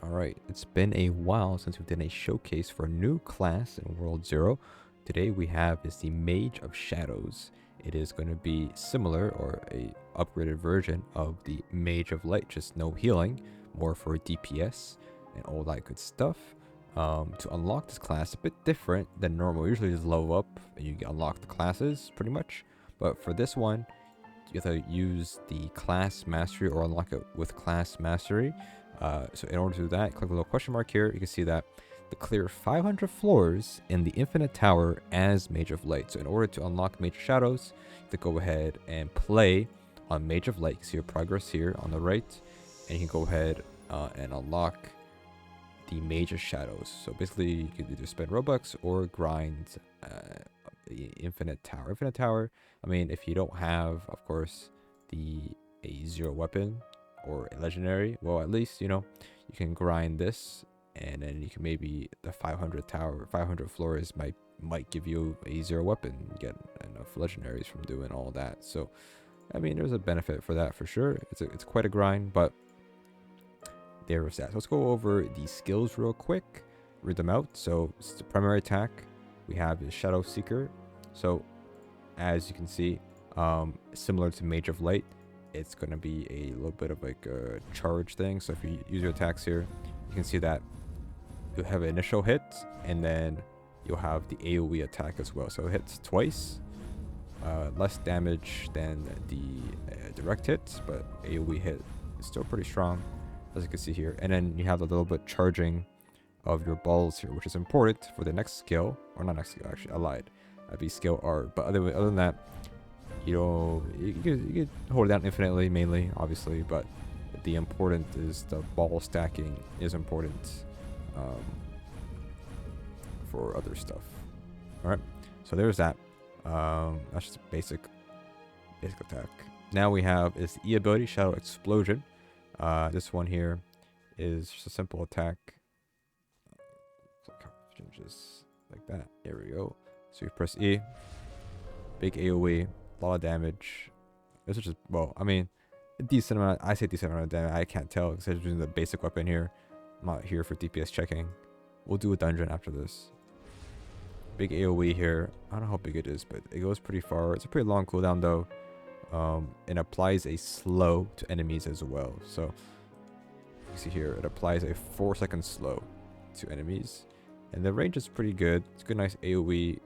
Alright, it's been a while since we've done a showcase for a new class in World 0. Today we have is the Mage of Shadows. It is going to be similar or a upgraded version of the Mage of Light, just no healing, more for DPS and all that good stuff. To unlock this class, a bit different than normal. Usually just level up and you unlock the classes pretty much. But for this one, you have to use the class mastery or unlock it with class mastery. So in order to do that, click the little question mark here. You can see that to clear 500 floors in the Infinite Tower as Mage of Light. So in order to unlock Mage of Shadows, you have to go ahead and play on Mage of Light. You can see your progress here on the right. And you can go ahead and unlock the Mage of Shadows. So basically, you can either spend Robux or grind the Infinite Tower. Infinite Tower, I mean, if you don't have, of course, a zero weapon or a legendary, well, at least, you know, you can grind this, and then you can maybe the 500 floors might give you a zero weapon, get enough legendaries from doing all that. So I mean, there's a benefit for that for sure. It's quite a grind, but there is that. So let's go over the skills real quick, read them out. So it's the primary attack we have is Shadow Seeker. So as you can see, similar to Mage of Light, it's going to be a little bit of like a charge thing. So if you use your attacks here, you can see that you'll have an initial hit, and then you'll have the AOE attack as well. So it hits twice, less damage than the direct hits, but AOE hit is still pretty strong, as you can see here. And then you have a little bit charging of your balls here, which is important for the next skill, or not next skill, actually, I lied. That'd be skill R. But other than that, you can hold it down infinitely, mainly, obviously, but the important is the ball stacking is important for other stuff. All right, so there's that. That's just a basic attack. Now we have is the E ability, Shadow Explosion. This one here is just a simple attack. Just like that. There we go. So you press E, big AOE, a lot of damage. This is just, well, I mean, a decent amount. I say decent amount of damage. I can't tell because I'm using the basic weapon here. I'm not here for DPS checking. We'll do a dungeon after this. Big AOE here. I don't know how big it is, but it goes pretty far. It's a pretty long cooldown though. It applies a slow to enemies as well. So you see here, it applies a 4-second slow to enemies. And the range is pretty good. It's a good, nice AOE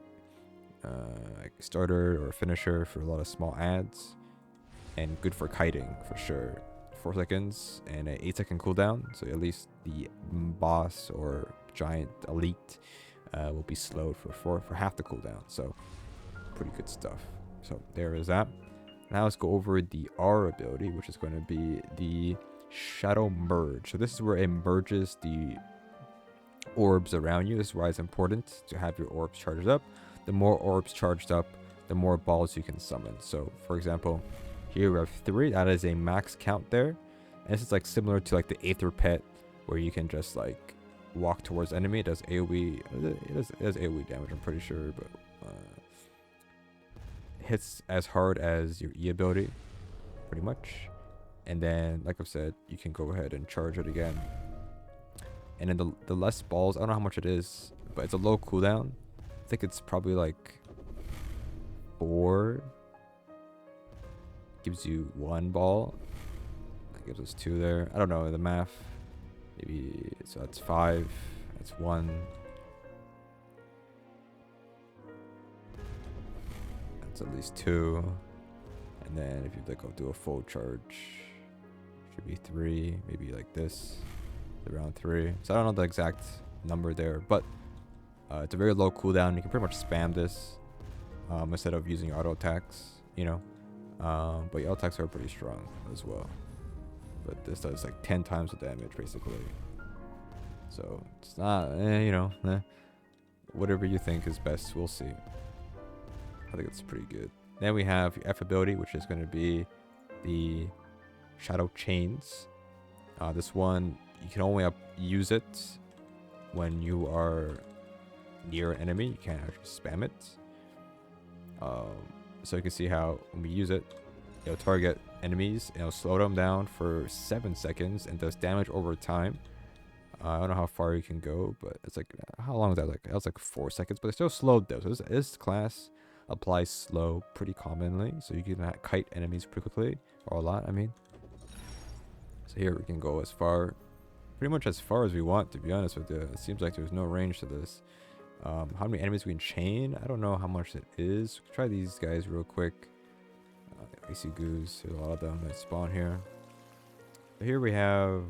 like starter or finisher for a lot of small ads. And good for kiting for sure. 4 seconds and an 8-second cooldown. So at least the boss or giant elite will be slowed for half the cooldown. So pretty good stuff. So there is that. Now let's go over the R ability, which is going to be the Shadow Merge. So this is where it merges the orbs around you. This is why it's important to have your orbs charged up. The more orbs charged up, the more balls you can summon. So for example, here we have 3. That is a max count there. And this is like similar to like the Aether Pet, where you can just like walk towards enemy. It does AoE. It does AoE damage, I'm pretty sure, but hits as hard as your E ability, pretty much. And then, like I've said, you can go ahead and charge it again. And then the less balls, I don't know how much it is, but it's a low cooldown. I think it's probably like 4. Gives you 1 ball. That gives us 2 there. I don't know the math. Maybe, so that's 5. That's 1. That's at least 2. And then if you like go do a full charge, should be 3. Maybe like this, around 3. So I don't know the exact number there, but it's a very low cooldown. You can pretty much spam this instead of using your auto attacks, you know. But your auto attacks are pretty strong as well. But this does like 10 times the damage basically. So it's not, you know, whatever you think is best, we'll see. I think it's pretty good. Then we have your F ability, which is going to be the Shadow Chains. This one, you can only use it when you are near an enemy. You can't actually spam it. So you can see how when we use it, it'll target enemies and it'll slow them down for 7 seconds and does damage over time. I don't know how far you can go, but it's like, how long is that? Like, that was like 4 seconds, but it's still slowed though. So this class applies slow pretty commonly, so you can kite enemies pretty quickly, or a lot, I mean. So here we can go as far, pretty much as far as we want, to be honest with you. It seems like there's no range to this. How many enemies we can chain? I don't know how much it is. Try these guys real quick. Icy goose, there's a lot of them that spawn here. But here we have,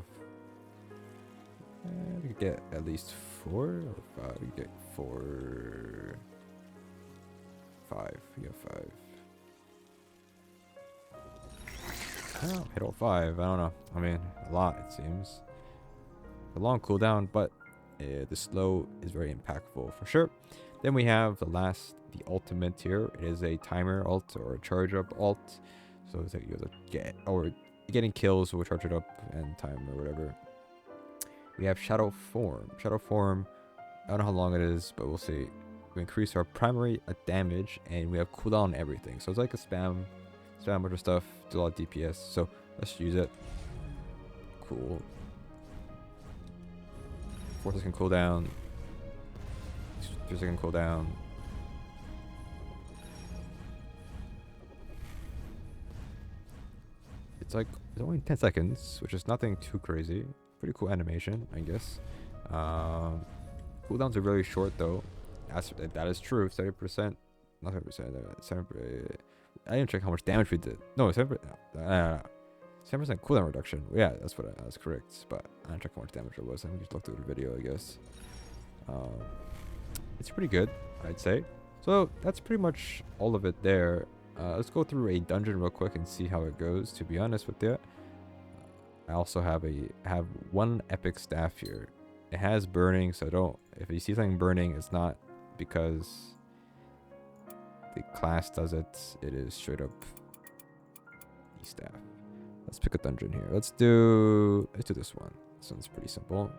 we could get at least 4 or 5. We could get 4, 5. We got 5. Oh, hit all 5. I don't know. I mean, a lot it seems. A long cooldown, but the slow is very impactful for sure. Then we have the ultimate here. It is a timer ult or a charge up ult. So it's like you have to get, or getting kills will charge it up and time or whatever. We have shadow form. Shadow form, I don't know how long it is, but we'll see. We increase our primary damage and we have cooldown on everything. So it's like a spam a bunch of stuff, do a lot of DPS. So let's use it. Cool. 4-second cooldown. 3-second cooldown. It's like, it's only 10 seconds, which is nothing too crazy. Pretty cool animation, I guess. Cooldowns are really short though. That is true. 70%, not 70%. 7%. I didn't check how much damage we did. No, 7%. 7% cooldown reduction. Yeah, that's correct. But I didn't check how much damage it was. I just looked at the video, I guess. It's pretty good, I'd say. So that's pretty much all of it there. Let's go through a dungeon real quick and see how it goes. To be honest with you, I also have one epic staff here. It has burning, so if you see something burning, it's not because the class does it. It is straight up the staff. Let's pick a dungeon here. Let's do this one. This one's pretty simple.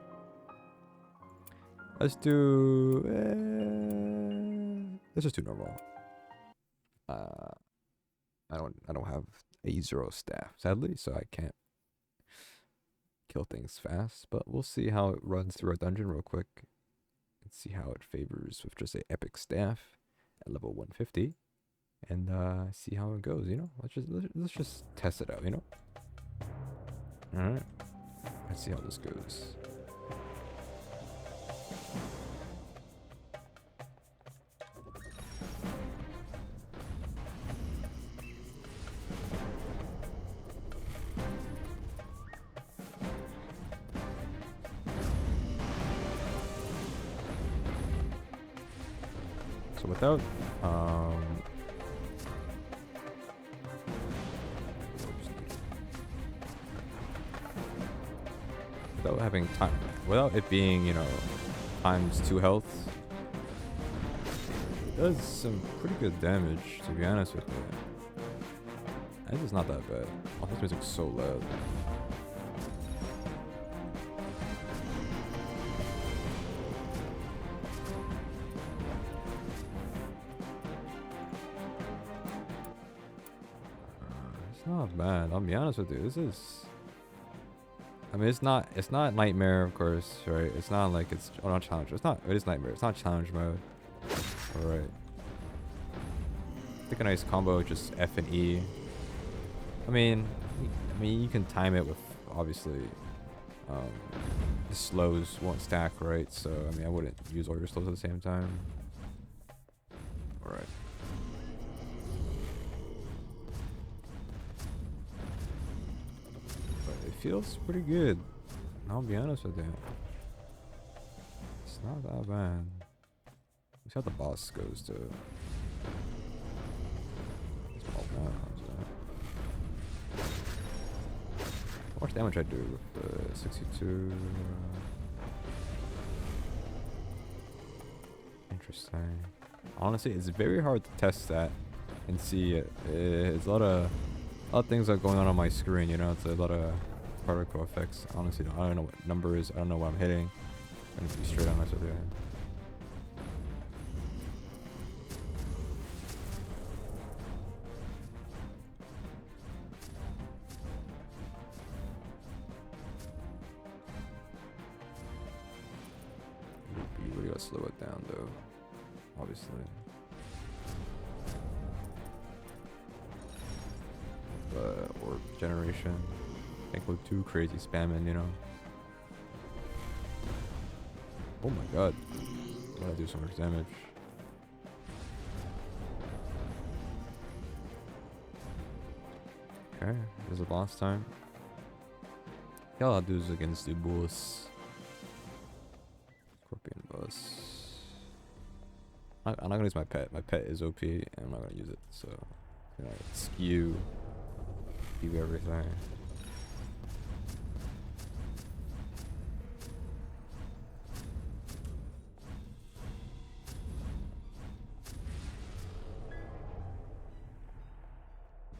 Let's do let's just do normal. I don't have a 0 staff, sadly, so I can't kill things fast, but we'll see how it runs through a dungeon real quick and see how it favors with just a epic staff at level 150 and see how it goes, you know. Let's just test it out, you know. All right, let's see how this goes. So without having time, without it being, you know, times 2 health, it does some pretty good damage, to be honest with you. And it's not that bad. Oh, this music's so loud. Not bad. I'll be honest with you. This is, I mean, it's not nightmare, of course, right? It's not like it's not challenge. It is nightmare. It's not challenge mode. All right. I think a nice combo, just F and E. I mean, you can time it with, obviously, the slows won't stack, right? So I mean, I wouldn't use all your slows at the same time. All right. Feels pretty good. I'll be honest with you. It's not that bad. Let's see how the boss goes to. How much damage I do with the 62? Interesting. Honestly, it's very hard to test that and see it. It's a lot of things are going on my screen. You know, it's a lot of particle effects. Honestly, I don't know what number is. I don't know what I'm hitting. I'm gonna be straight honest with you. gotta slow it down though, obviously. But orb generation. Can't go too crazy spamming, you know. Oh my god. Gotta do so much damage. Okay, there's a boss time. Yeah, I'll do this against the boss. Scorpion boss. I'm not gonna use my pet. My pet is OP, and I'm not gonna use it. So, skew everything.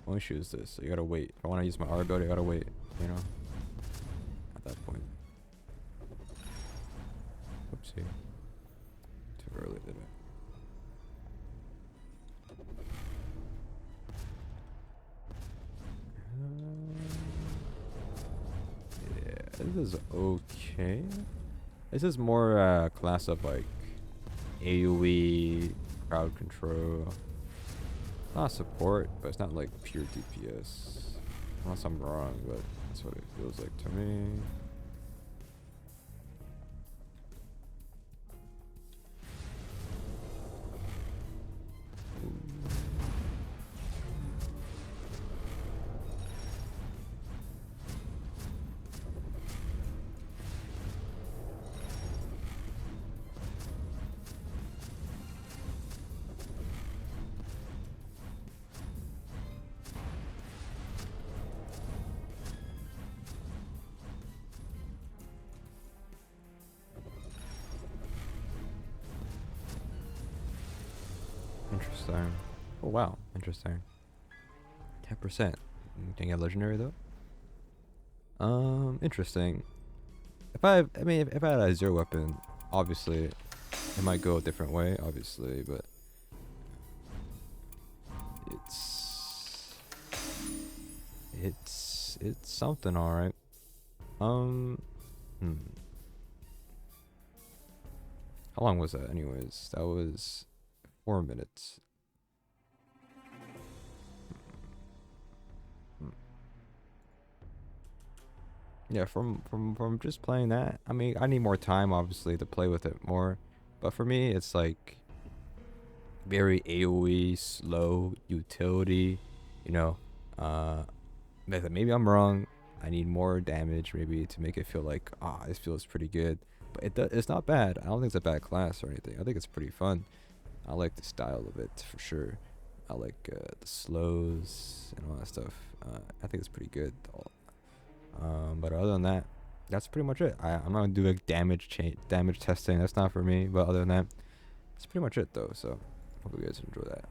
Only issue is this, so you gotta wait. If I want to use my R ability, I gotta wait, you know, at that point. Oopsie. Too early, did I? Yeah, this is okay. This is more class of like AOE, crowd control. Not support, but it's not like pure DPS. Unless I'm wrong, but that's what it feels like to me. Interesting. Oh wow, interesting. 10%. Can get legendary though. Interesting. If I had a zero weapon, obviously, it might go a different way, obviously, but it's something, all right. How long was that, anyways? That was 4 minutes. Yeah, from just playing that, I mean, I need more time, obviously, to play with it more. But for me, it's like very AOE, slow, utility, you know. Maybe I'm wrong. I need more damage, maybe, to make it feel like, this feels pretty good. But it's not bad. I don't think it's a bad class or anything. I think it's pretty fun. I like the style of it, for sure. I like the slows and all that stuff. I think it's pretty good. But other than that, that's pretty much it. I'm not gonna do like damage testing. That's not for me. But other than that, that's pretty much it though. So hope you guys enjoy that.